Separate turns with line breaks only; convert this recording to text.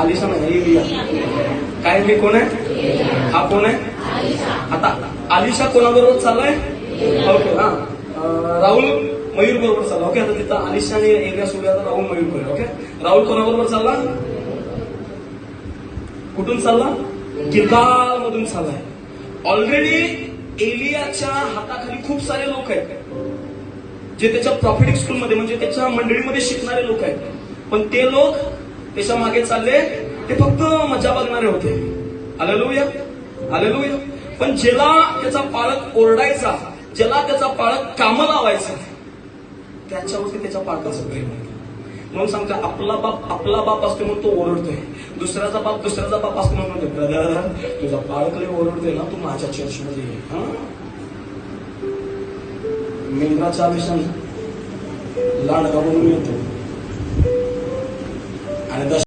आलिशा नाही, एलिया. काय हे कोण आहे? हा कोण आहे? आता आलिशा कोणाबरोबर चाललाय? ओके, हा राहुल मयूर बरोबर चालला. ओके, आता तिथं आलिशा आणि एलिया सोडूया, आता राहुल मयूर बरोबर. ओके, राहुल कोणाबरोबर चालला? कुठून चालला? गिलगाल मधून चाललाय. ऑलरेडी एलियाच्या हाताखाली खूप सारे लोक आहेत जे त्याच्या प्रॉफिटिक स्कूलमध्ये म्हणजे त्याच्या मंडळीमध्ये शिकणारे लोक आहेत. पण ते लोक त्याच्या मागे चालले, ते फक्त मजा बघणारे होते. Hallelujah, hallelujah. पण ज्याला त्याचा पालक ओरडायचा, ज्याला त्याचा पालक कामं लावायचा, त्याच्यावरती त्याच्या पालकाचं प्रेम आहे. म्हणून सांगता, आपला बाप असतो म्हणून तो ओरडतोय, दुसऱ्याचा बाप असतो म्हणून ब्रदर तुझा पालक लय ओरडतोय ना, तू माझ्या चर्चमध्ये ये. मेंढराच्या आवेशाने लांडगा म्हणून येतो आणि